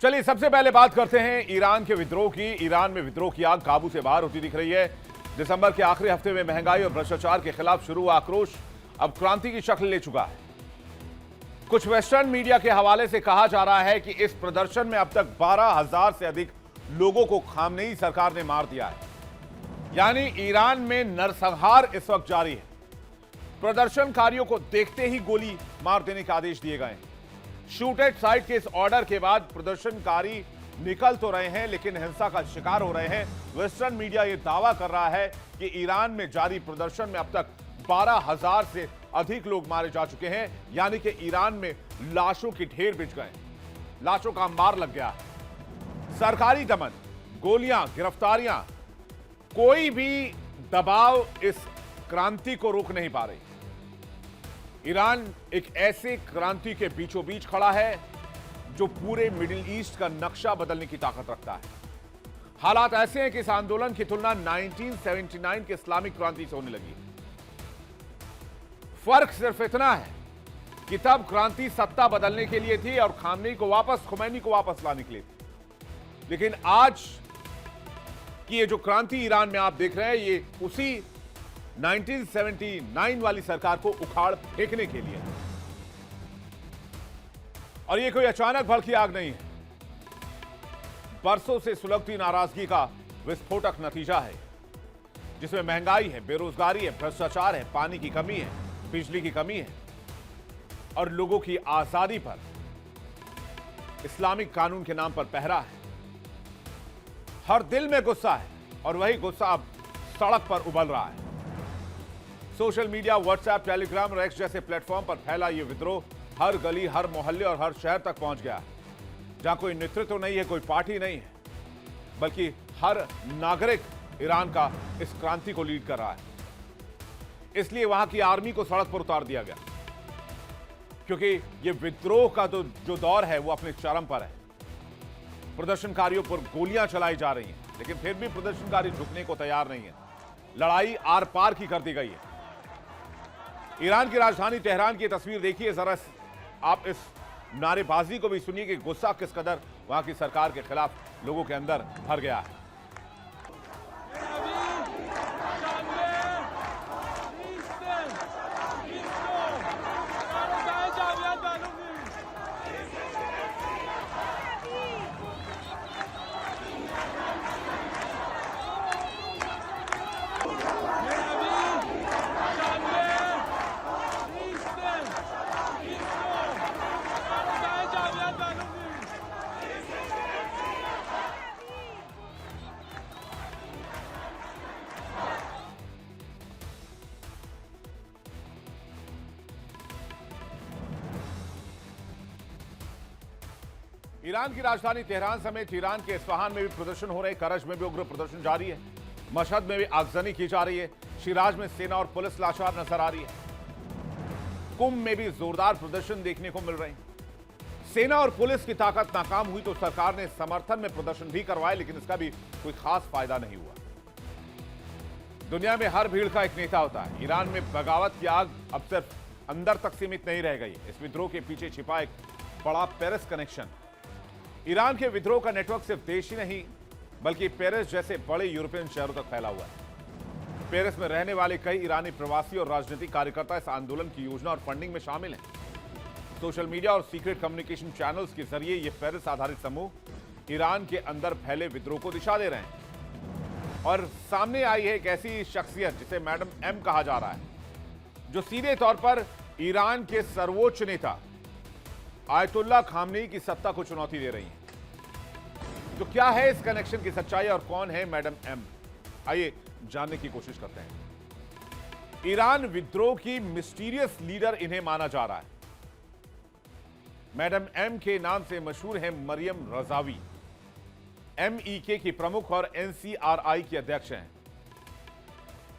चलिए सबसे पहले बात करते हैं ईरान के विद्रोह की। ईरान में विद्रोह की आग काबू से बाहर होती दिख रही है। दिसंबर के आखिरी हफ्ते में महंगाई और भ्रष्टाचार के खिलाफ शुरू हुआ आक्रोश अब क्रांति की शक्ल ले चुका है। कुछ वेस्टर्न मीडिया के हवाले से कहा जा रहा है कि इस प्रदर्शन में अब तक 12,000 से अधिक लोगों को खामनेई सरकार ने मार दिया है। यानी ईरान में नरसंहार इस वक्त जारी है। प्रदर्शनकारियों को देखते ही गोली मार देने के आदेश दिए गए हैं। शूट एट साइट के इस ऑर्डर के बाद प्रदर्शनकारी निकल तो रहे हैं, लेकिन हिंसा का शिकार हो रहे हैं। वेस्टर्न मीडिया यह दावा कर रहा है कि ईरान में जारी प्रदर्शन में अब तक 12,000 से अधिक लोग मारे जा चुके हैं। यानी कि ईरान में लाशों की ढेर बिछ गए, लाशों का अंबार लग गया। सरकारी दमन, गोलियां, गिरफ्तारियां, कोई भी दबाव इस क्रांति को रोक नहीं पा रही। ईरान एक ऐसे क्रांति के बीचों बीच खड़ा है जो पूरे मिडिल ईस्ट का नक्शा बदलने की ताकत रखता है। हालात ऐसे हैं कि इस आंदोलन की तुलना 1979 के इस्लामिक क्रांति से होने लगी। फर्क सिर्फ इतना है कि तब क्रांति सत्ता बदलने के लिए थी और खुमैनी को वापस लाने के लिए थी। लेकिन आज की ये जो क्रांति ईरान में आप देख रहे हैं, ये उसी 1979 वाली सरकार को उखाड़ फेंकने के लिए। और ये कोई अचानक भड़की आग नहीं है, बरसों से सुलगती नाराजगी का विस्फोटक नतीजा है, जिसमें महंगाई है, बेरोजगारी है, भ्रष्टाचार है, पानी की कमी है, बिजली की कमी है और लोगों की आजादी पर इस्लामिक कानून के नाम पर पहरा है। हर दिल में गुस्सा है और वही गुस्सा अब सड़क पर उबल रहा है। सोशल मीडिया, व्हाट्सएप, टेलीग्राम और एक्स जैसे प्लेटफॉर्म पर फैला यह विद्रोह हर गली, हर मोहल्ले और हर शहर तक पहुंच गया है, जहां कोई नेतृत्व नहीं है, कोई पार्टी नहीं है, बल्कि हर नागरिक ईरान का इस क्रांति को लीड कर रहा है। इसलिए वहां की आर्मी को सड़क पर उतार दिया गया, क्योंकि यह विद्रोह का जो दौर है वो अपने चरम पर है। प्रदर्शनकारियों पर गोलियां चलाई जा रही हैं, लेकिन फिर भी प्रदर्शनकारी झुकने को तैयार नहीं है। लड़ाई आर पार की कर दी गई है। ईरान की राजधानी तेहरान की तस्वीर देखिए जरा, आप इस नारेबाजी को भी सुनिए कि गुस्सा किस कदर वहां की सरकार के खिलाफ लोगों के अंदर भर गया है। ईरान की राजधानी तेहरान समेत ईरान के इस्फहान में भी प्रदर्शन हो रहे, करज में भी उग्र प्रदर्शन जारी है, मशहद में भी आगजनी की जा रही है, शिराज में सेना और पुलिस लाचार नजर आ रही है, कुंभ में भी जोरदार प्रदर्शन देखने को मिल रहे हैं। सेना और पुलिस की ताकत नाकाम हुई तो सरकार ने समर्थन में प्रदर्शन भी करवाए, लेकिन इसका भी कोई खास फायदा नहीं हुआ। दुनिया में हर भीड़ का एक नेता होता है। ईरान में बगावत की आग अब सिर्फ अंदर तक सीमित नहीं रह गई। इस विद्रोह के पीछे छिपा एक बड़ा पेरिस कनेक्शन। ईरान के विद्रोह का नेटवर्क सिर्फ देश ही नहीं, बल्कि पेरिस जैसे बड़े यूरोपियन शहरों तक फैला हुआ है। पेरिस में रहने वाले कई ईरानी प्रवासी और राजनीतिक कार्यकर्ता इस आंदोलन की योजना और फंडिंग में शामिल हैं। सोशल मीडिया और सीक्रेट कम्युनिकेशन चैनल्स के जरिए ये पेरिस आधारित समूह ईरान के अंदर फैले विद्रोह को दिशा दे रहे हैं। और सामने आई है एक ऐसी शख्सियत जिसे मैडम एम कहा जा रहा है, जो सीधे तौर पर ईरान के सर्वोच्च नेता आयतुल्लाह खामनेई की सत्ता को चुनौती दे रही है। तो क्या है इस कनेक्शन की सच्चाई और कौन है मैडम एम, आइए जानने की कोशिश करते हैं। ईरान विद्रोह की मिस्टीरियस लीडर इन्हें माना जा रहा है। मैडम एम के नाम से मशहूर है मरियम रजावी, MEK की प्रमुख और NCRI की अध्यक्ष हैं।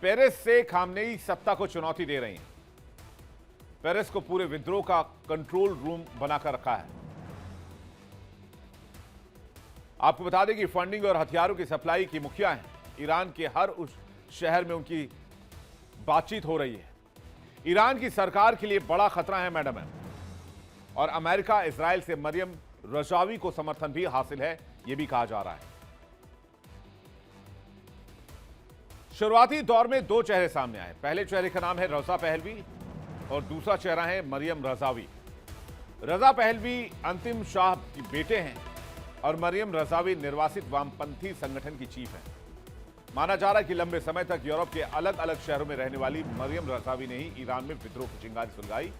पेरिस से खामनेई सत्ता को चुनौती दे रही हैं। पेरिस को पूरे विद्रोह का कंट्रोल रूम बनाकर रखा है। आपको बता दें कि फंडिंग और हथियारों की सप्लाई की मुखिया हैं। ईरान के हर उस शहर में उनकी बातचीत हो रही है। ईरान की सरकार के लिए बड़ा खतरा है मैडम एम, और अमेरिका, इजराइल से मरियम रजावी को समर्थन भी हासिल है, यह भी कहा जा रहा है। शुरुआती दौर में दो चेहरे सामने आए। पहले चेहरे का नाम है रजा पहलवी और दूसरा चेहरा है मरियम रजावी। रजा पहलवी अंतिम शाह के बेटे हैं और मरियम रजावी निर्वासित वामपंथी संगठन की चीफ हैं। माना जा रहा है कि लंबे समय तक यूरोप के अलग अलग शहरों में रहने वाली मरियम रजावी ने ही ईरान में विद्रोह की चिंगारी सुलगाई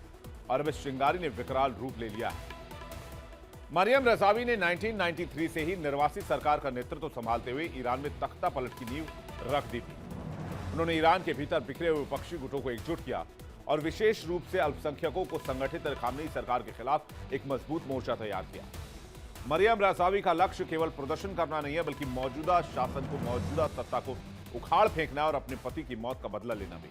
और अब इस चिंगारी ने विकराल रूप ले लिया है। मरियम रजावी ने 1993 से ही निर्वासित सरकार का नेतृत्व संभालते हुए ईरान में तख्ता पलट की नींव रख दी थी। उन्होंने ईरान के भीतर बिखरे हुए विपक्षी गुटों को एकजुट किया और विशेष रूप से अल्पसंख्यकों को संगठित कर खामनेई सरकार के खिलाफ एक मजबूत मोर्चा तैयार किया। मरियम रजावी का लक्ष्य केवल प्रदर्शन करना नहीं है, बल्कि मौजूदा शासन को, मौजूदा सत्ता को उखाड़ फेंकना और अपने पति की मौत का बदला लेना भी।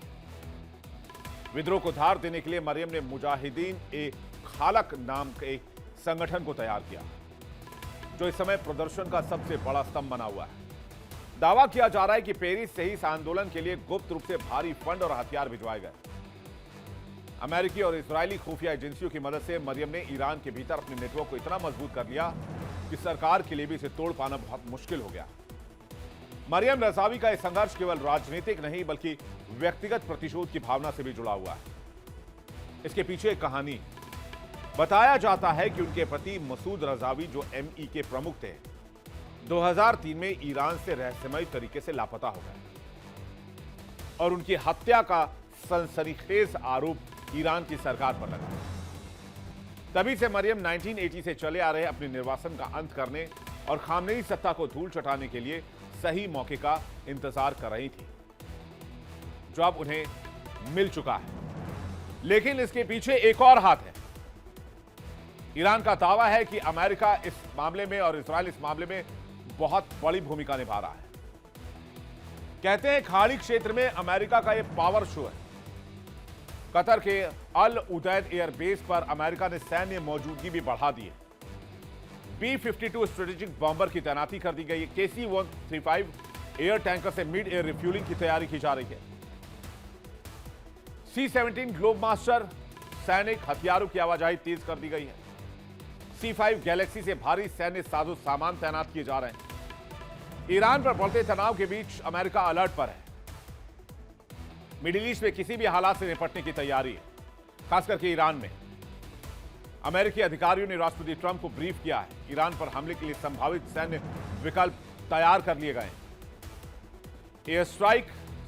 विद्रोह को धार देने के लिए मरियम ने मुजाहिदीन ए खालक नाम के संगठन को तैयार किया, जो इस समय प्रदर्शन का सबसे बड़ा स्तंभ बना हुआ है। दावा किया जा रहा है कि पेरिस से ही इस आंदोलन के लिए गुप्त रूप से भारी फंड और हथियार भिजवाए गए। अमेरिकी और इजरायली खुफिया एजेंसियों की मदद से मरियम ने ईरान के भीतर अपने नेटवर्क को इतना मजबूत कर लिया कि सरकार के लिए भी इसे तोड़ पाना बहुत मुश्किल हो गया। मरियम रजावी का यह संघर्ष केवल राजनीतिक नहीं, बल्कि व्यक्तिगत प्रतिशोध की भावना से भी जुड़ा हुआ है। इसके पीछे एक कहानी। बताया जाता है कि उनके पति मसूद रजावी, जो एमई के प्रमुख थे, 2003 में ईरान से रहस्यमय तरीके से लापता हो गए और उनकी हत्या का सनसनीखेज आरोप ईरान की सरकार पर लगा। तभी से मरियम 1980 से चले आ रहे अपने निर्वासन का अंत करने और खामनेई सत्ता को धूल चटाने के लिए सही मौके का इंतजार कर रही थी, जो अब उन्हें मिल चुका है। लेकिन इसके पीछे एक और हाथ है। ईरान का दावा है कि अमेरिका इस मामले में और इजराइल इस मामले में बहुत बड़ी भूमिका निभा रहा है। कहते हैं खाड़ी क्षेत्र में अमेरिका का यह पावर शो है। कतर के अल उदैद एयरबेस पर अमेरिका ने सैन्य मौजूदगी भी बढ़ा दी है। B-52 स्ट्रेटेजिक बॉम्बर की तैनाती कर दी गई है। KC-135 एयर टैंकर से मिड एयर रिफ्यूलिंग की तैयारी की जा रही है। C-17 ग्लोबमास्टर सैनिक हथियारों की आवाजाही तेज कर दी गई है। C-5 गैलेक्सी से भारी सैन्य साजो सामान तैनात किए जा रहे हैं। ईरान पर बढ़ते तनाव के बीच अमेरिका अलर्ट पर है। मिडिल ईस्ट में किसी भी हालात से निपटने की तैयारी है, खास करके ईरान में। अमेरिकी अधिकारियों ने राष्ट्रपति ट्रंप को ब्रीफ किया है। ईरान पर हमले के लिए संभावित सैन्य विकल्प तैयार कर लिए गए। एयर स्ट्राइक,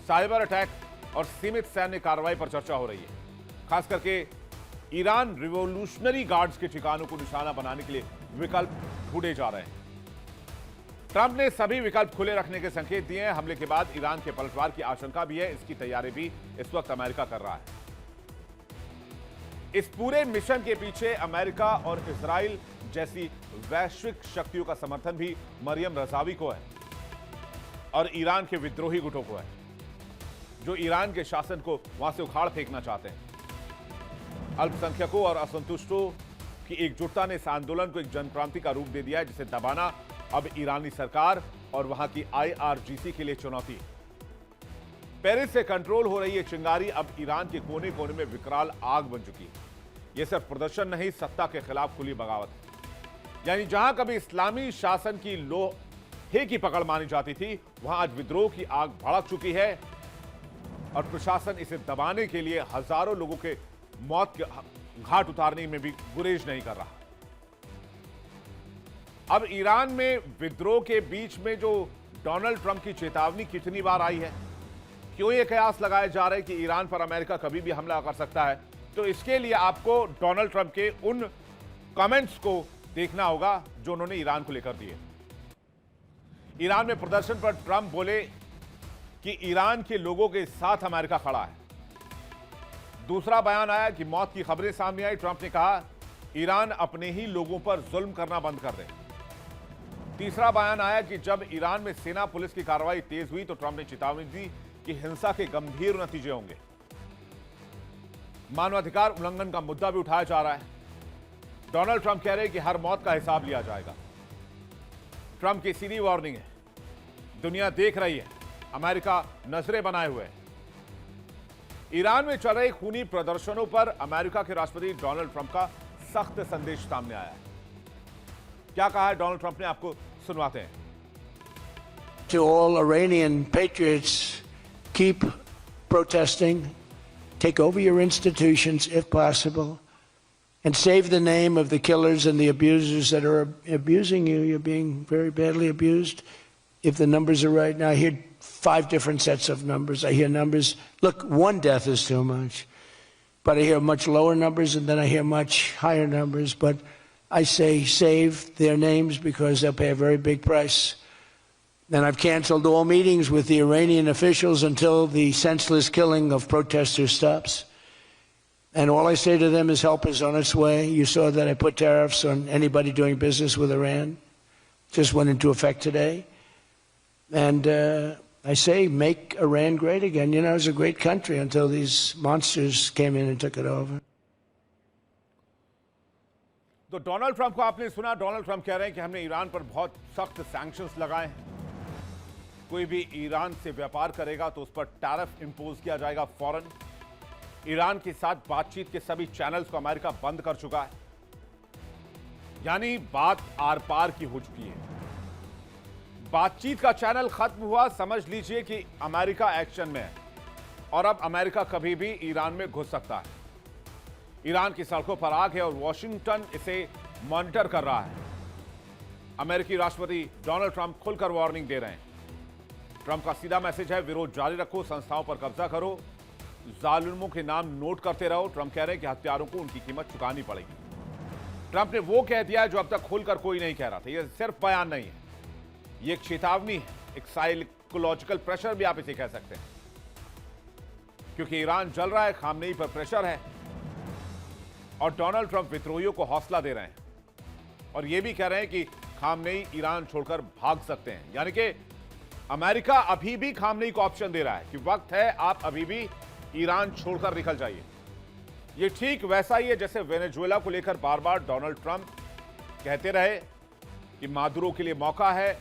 साइबर अटैक और सीमित सैन्य कार्रवाई पर चर्चा हो रही है। खास करके ईरान रिवोल्यूशनरी गार्ड्स के ठिकानों को निशाना बनाने के लिए विकल्प ढूंढे जा रहे हैं। ट्रंप ने सभी विकल्प खुले रखने के संकेत दिए हैं। हमले के बाद ईरान के पलटवार की आशंका भी है। इसकी तैयारी भी इस वक्त अमेरिका कर रहा है। इस पूरे मिशन के पीछे अमेरिका और इजराइल जैसी वैश्विक शक्तियों का समर्थन भी मरियम रजावी को है और ईरान के विद्रोही गुटों को है, जो ईरान के शासन को वहां से उखाड़ फेंकना चाहते हैं। अल्पसंख्यकों और असंतुष्टों की एकजुटता ने इस आंदोलन को एक जनक्रांति का रूप दे दिया है, जिसे दबाना अब ईरानी सरकार और वहां की IRGC के लिए चुनौती है। पेरिस से कंट्रोल हो रही ये चिंगारी अब ईरान के कोने कोने में विकराल आग बन चुकी है। यह सिर्फ प्रदर्शन नहीं, सत्ता के खिलाफ खुली बगावत है। यानी जहां कभी इस्लामी शासन की लोहे की पकड़ मानी जाती थी, वहां आज विद्रोह की आग भड़क चुकी है और प्रशासन इसे दबाने के लिए हजारों लोगों के मौत के घाट उतारने में भी गुरेज नहीं कर रहा। अब ईरान में विद्रोह के बीच में जो डोनाल्ड ट्रंप की चेतावनी कितनी बार आई है, क्यों ये कयास लगाए जा रहे हैं कि ईरान पर अमेरिका कभी भी हमला कर सकता है, तो इसके लिए आपको डोनाल्ड ट्रंप के उन कमेंट्स को देखना होगा जो उन्होंने ईरान को लेकर दिए। ईरान में प्रदर्शन पर ट्रंप बोले कि ईरान के लोगों के साथ अमेरिका खड़ा है। दूसरा बयान आया कि मौत की खबरें सामने आई। ट्रंप ने कहा ईरान अपने ही लोगों पर जुल्म करना बंद कर दे। तीसरा बयान आया कि जब ईरान में सेना पुलिस की कार्रवाई तेज हुई तो ट्रंप ने चेतावनी दी कि हिंसा के गंभीर नतीजे होंगे। मानवाधिकार उल्लंघन का मुद्दा भी उठाया जा रहा है। डोनाल्ड ट्रंप कह रहे हैं कि हर मौत का हिसाब लिया जाएगा। ट्रंप की सीधी वार्निंग है, दुनिया देख रही है, अमेरिका नजरें बनाए हुए है। ईरान में चल रहे खूनी प्रदर्शनों पर अमेरिका के राष्ट्रपति डोनाल्ड ट्रंप का सख्त संदेश सामने आया है। क्या कहा है डोनाल्ड ट्रंप ने, आपको सुनवाते हैं। To all Iranian patriots, keep protesting, take over your institutions if possible, and save the name of the killers and the abusers that are abusing you. You're being very badly abused. If the numbers are right now, I hear 5 different sets of numbers. I hear numbers, look, 1 death is too much, but I hear much lower numbers, and then I hear much higher numbers. But I say save their names because they'll pay a very big price. And I've canceled all meetings with the Iranian officials until the senseless killing of protesters stops. And all I say to them is help is on its way. You saw that I put tariffs on anybody doing business with Iran. Just went into effect today. And I say make Iran great again. You know, it was a great country until these monsters came in and took it over. तो Donald Trump को आपने सुना। Donald Trump कह रहे हैं कि हमने Iran पर बहुत सख्त सैंक्शंस लगाए हैं। कोई भी ईरान से व्यापार करेगा तो उस पर टैरिफ इंपोज किया जाएगा फौरन। ईरान के साथ बातचीत के सभी चैनल्स को अमेरिका बंद कर चुका है। यानी बात आर पार की हो चुकी है। बातचीत का चैनल खत्म हुआ, समझ लीजिए कि अमेरिका एक्शन में है और अब अमेरिका कभी भी ईरान में घुस सकता है। ईरान की सड़कों पर आग है और वॉशिंगटन इसे मॉनिटर कर रहा है। अमेरिकी राष्ट्रपति डोनाल्ड ट्रंप खुलकर वार्निंग दे रहे हैं। ट्रंप का सीधा मैसेज है, विरोध जारी रखो, संस्थाओं पर कब्जा करो, जालिमों के नाम नोट करते रहो। ट्रंप कह रहे हैं कि हत्यारों को उनकी कीमत चुकानी पड़ेगी। ट्रंप ने वो कह दिया है जो अब तक खुलकर कोई नहीं कह रहा था। यह सिर्फ बयान नहीं है, ये एक चेतावनी है, एक साइकोलॉजिकल प्रेशर भी आप इसे कह सकते हैं, क्योंकि ईरान जल रहा है, खामनेई पर प्रेशर है और डोनाल्ड ट्रंप विद्रोहियों को हौसला दे रहे हैं और यह भी कह रहे हैं कि खामनेई ईरान छोड़कर भाग सकते हैं। यानी कि अमेरिका अभी भी खामनेई को ऑप्शन दे रहा है कि वक्त है, आप अभी भी ईरान छोड़कर निकल जाइए। यह ठीक वैसा ही है जैसे वेनेजुएला को लेकर बार बार डोनाल्ड ट्रंप कहते रहे कि मादुरो के लिए मौका है,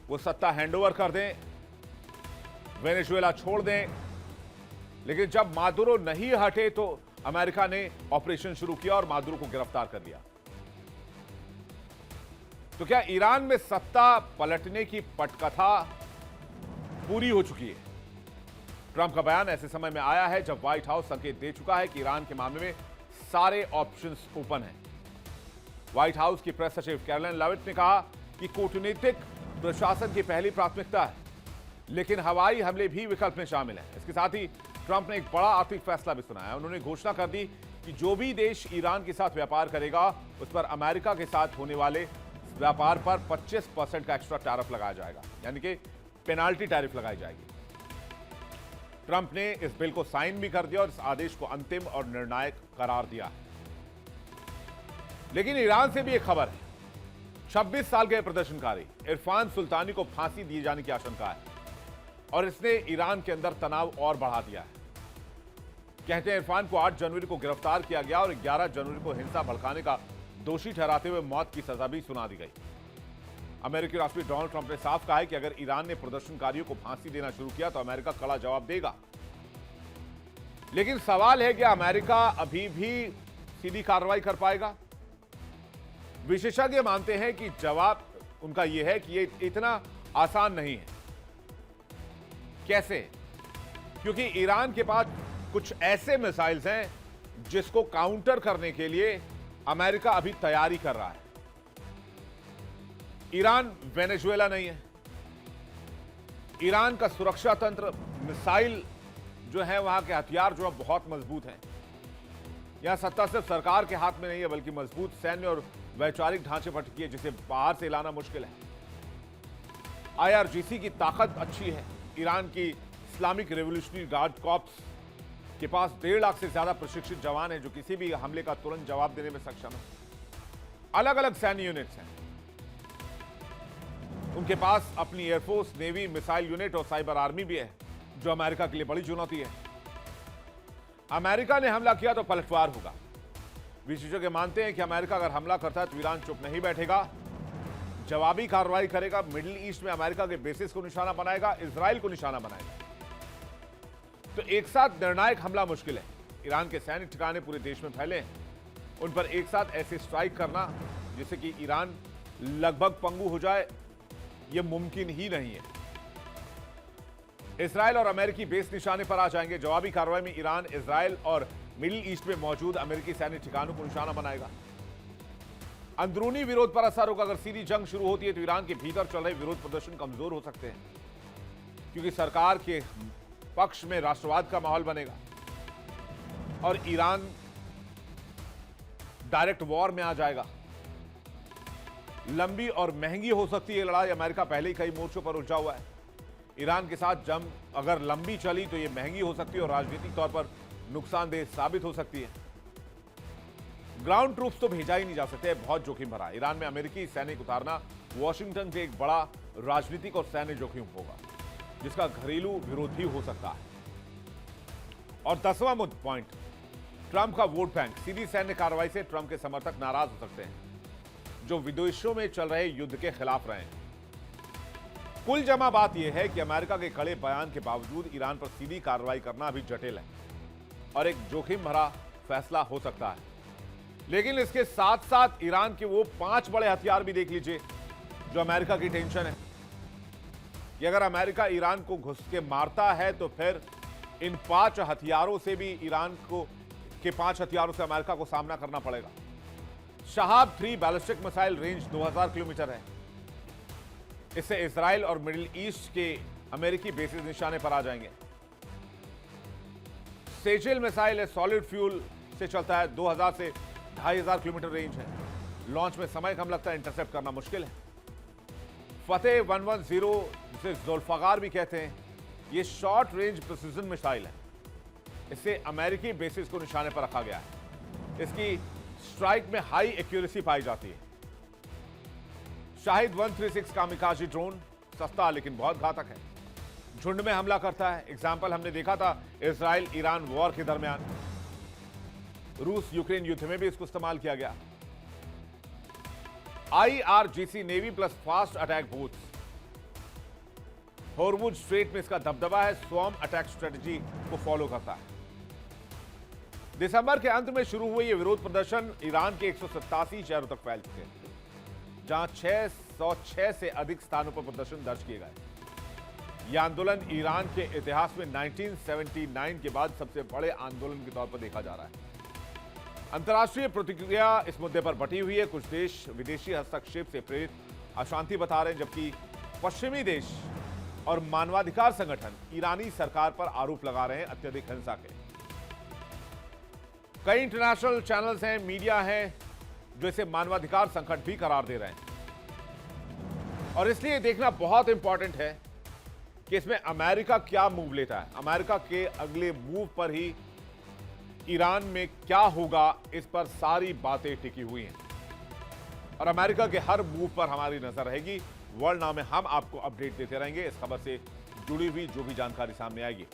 वो सत्ता हैंडओवर कर दें, वेनेजुएला छोड़ दें। लेकिन जब मादुरो नहीं हटे तो अमेरिका ने ऑपरेशन शुरू किया और मादुरो को गिरफ्तार कर लिया। तो क्या ईरान में सत्ता पलटने की पटकथा पूरी हो चुकी है? ट्रंप का बयान ऐसे समय में आया है जब व्हाइट हाउस संकेत दे चुका है कि ईरान के मामले में सारे ऑप्शंस ओपन हैं। व्हाइट हाउस की प्रेस सचिव कैरोलिन लेविट ने कहा कि कूटनीतिक प्रशासन की पहली प्राथमिकता है, लेकिन हवाई हमले भी विकल्प में शामिल है। इसके साथ ही ट्रंप ने एक बड़ा आर्थिक फैसला भी सुनाया। उन्होंने घोषणा कर दी कि जो भी देश ईरान के साथ व्यापार करेगा उस पर अमेरिका के साथ होने वाले व्यापार पर 25% का एक्स्ट्रा टैरिफ लगाया जाएगा, यानी कि पेनाल्टी टैरिफ लगाई जाएगी। ट्रंप ने इस बिल को साइन भी कर दिया और इस आदेश को अंतिम और निर्णायक करार दिया है। लेकिन ईरान से भी एक खबर है। 26 साल के प्रदर्शनकारी इरफान सुल्तानी को फांसी दिए जाने की आशंका है और इसने ईरान के अंदर तनाव और बढ़ा दिया है। कहते हैं इरफान को 8 जनवरी को गिरफ्तार किया गया और 11 जनवरी को हिंसा भड़काने का दोषी ठहराते हुए मौत की सजा भी सुना दी गई। अमेरिकी राष्ट्रपति डोनाल्ड ट्रंप ने साफ कहा है कि अगर ईरान ने प्रदर्शनकारियों को फांसी देना शुरू किया तो अमेरिका कड़ा जवाब देगा। लेकिन सवाल है कि अमेरिका अभी भी सीधी कार्रवाई कर पाएगा? विशेषज्ञ मानते हैं कि जवाब उनका यह है कि यह इतना आसान नहीं है। कैसे? क्योंकि ईरान के पास कुछ ऐसे मिसाइल्स हैं जिसको काउंटर करने के लिए अमेरिका अभी तैयारी कर रहा है। ईरान वेनेजुएला नहीं है। ईरान का सुरक्षा तंत्र, मिसाइल जो है, वहां के हथियार जो है बहुत मजबूत हैं। यहां सत्ता सिर्फ सरकार के हाथ में नहीं है, बल्कि मजबूत सैन्य और वैचारिक ढांचे पर टिकी है, जिसे बाहर से लाना मुश्किल है। IRGC की ताकत अच्छी है। ईरान की इस्लामिक रेवोल्यूशनरी गार्ड कॉर्प्स के पास 1.5 लाख से ज्यादा प्रशिक्षित जवान हैं जो किसी भी हमले का तुरंत जवाब देने में सक्षम है। अलग अलग सैन्य यूनिट्स हैं। उनके पास अपनी एयरफोर्स, नेवी, मिसाइल यूनिट और साइबर आर्मी भी है, जो अमेरिका के लिए बड़ी चुनौती है। अमेरिका ने हमला किया तो पलटवार होगा। विशेषज्ञ मानते हैं कि अमेरिका अगर हमला करता है तो ईरान चुप नहीं बैठेगा, जवाबी कार्रवाई करेगा। मिडिल ईस्ट में अमेरिका के बेसिस को निशाना बनाएगा, इजराइल को निशाना बनाएगा। तो एक साथ निर्णायक हमला मुश्किल है। ईरान के सैनिक ठिकाने पूरे देश में फैले हैं, उन पर एक साथ ऐसे स्ट्राइक करना जिससे कि ईरान लगभग पंगु हो जाए, यह मुमकिन ही नहीं है। इसराइल और अमेरिकी बेस निशाने पर आ जाएंगे। जवाबी कार्रवाई में ईरान, इसराइल और मिडिल ईस्ट में मौजूद अमेरिकी सैन्य ठिकानों को निशाना बनाएगा। अंदरूनी विरोध पर असर होगा। अगर सीधी जंग शुरू होती है तो ईरान के भीतर चल रहे विरोध प्रदर्शन कमजोर हो सकते हैं, क्योंकि सरकार के पक्ष में राष्ट्रवाद का माहौल बनेगा और ईरान डायरेक्ट वॉर में आ जाएगा। लंबी और महंगी हो सकती है लड़ाई। अमेरिका पहले ही कई मोर्चों पर उलझा हुआ है। ईरान के साथ जंग अगर लंबी चली तो यह महंगी हो सकती है और राजनीतिक तौर पर नुकसानदेह साबित हो सकती है। ग्राउंड ट्रूप्स तो भेजा ही नहीं जा सकते, बहुत जोखिम भरा। ईरान में अमेरिकी सैनिक उतारना वॉशिंगटन से एक बड़ा राजनीतिक और सैन्य जोखिम होगा, जिसका घरेलू विरोध भी हो सकता है। और 10वां मुद्दा पॉइंट, ट्रंप का वोट बैंक। सीधी सैन्य कार्रवाई से ट्रंप के समर्थक नाराज हो सकते हैं, जो विदेशों में चल रहे युद्ध के खिलाफ रहे हैं। कुल जमा बात यह है कि अमेरिका के कड़े बयान के बावजूद ईरान पर सीधी कार्रवाई करना अभी जटिल है और एक जोखिम भरा फैसला हो सकता है। लेकिन इसके साथ साथ ईरान के वो 5 बड़े हथियार भी देख लीजिए जो अमेरिका की टेंशन है कि अगर अमेरिका ईरान को घुस के मारता है तो फिर इन 5 हथियारों से भी ईरान को के 5 हथियारों से अमेरिका को सामना करना पड़ेगा। Shahab 3 ballistic missile range 2000 kilometre है। इससे इसराइल और मिडिल ईस्ट के अमेरिकी बेसिस निशाने पर आ जाएंगे। सेजिल मिसाइल है, सॉलिड फ्यूल से चलता है, 2000 से 2500 किलोमीटर रेंज है। लॉन्च में समय कम लगता है, इंटरसेप्ट करना मुश्किल है। फतेह 110, जिसे जुल्फकार भी कहते हैं, यह शॉर्ट रेंज प्रिसिजन मिसाइल है। इससे अमेरिकी बेसिस को निशाने पर रखा गया है। इसकी स्ट्राइक में हाई एक्यूरेसी पाई जाती है। शाहिद 136 कामिकाज़ी ड्रोन सस्ता लेकिन बहुत घातक है। झुंड में हमला करता है। एग्जाम्पल हमने देखा था इसराइल ईरान वॉर के दरमियान। रूस यूक्रेन युद्ध में भी इसको इस्तेमाल किया गया। IRGC navy plus fast attack boats. Hormuz strait में इसका दबदबा है, स्वॉर्म अटैक स्ट्रेटजी को फॉलो करता है। दिसंबर के अंत में शुरू हुए ये विरोध प्रदर्शन ईरान के 187 शहरों तक फैल चुके हैं, जहां 606 से अधिक स्थानों पर प्रदर्शन दर्ज किए गए। यह आंदोलन ईरान के इतिहास में 1979 के बाद सबसे बड़े आंदोलन के तौर पर देखा जा रहा है। अंतर्राष्ट्रीय प्रतिक्रिया इस मुद्दे पर बटी हुई है। कुछ देश विदेशी हस्तक्षेप से प्रेरित अशांति बता रहे हैं, जबकि पश्चिमी देश और मानवाधिकार संगठन ईरानी सरकार पर आरोप लगा रहे हैं अत्यधिक हिंसा के। कई इंटरनेशनल चैनल्स हैं, मीडिया हैं, जो इसे मानवाधिकार संकट भी करार दे रहे हैं। और इसलिए देखना बहुत इंपॉर्टेंट है कि इसमें अमेरिका क्या मूव लेता है। अमेरिका के अगले मूव पर ही ईरान में क्या होगा, इस पर सारी बातें टिकी हुई हैं और अमेरिका के हर मूव पर हमारी नजर रहेगी। वर्ल्ड नाउ में हम आपको अपडेट देते रहेंगे। इस खबर से जुड़ी हुई जो भी जानकारी सामने आएगी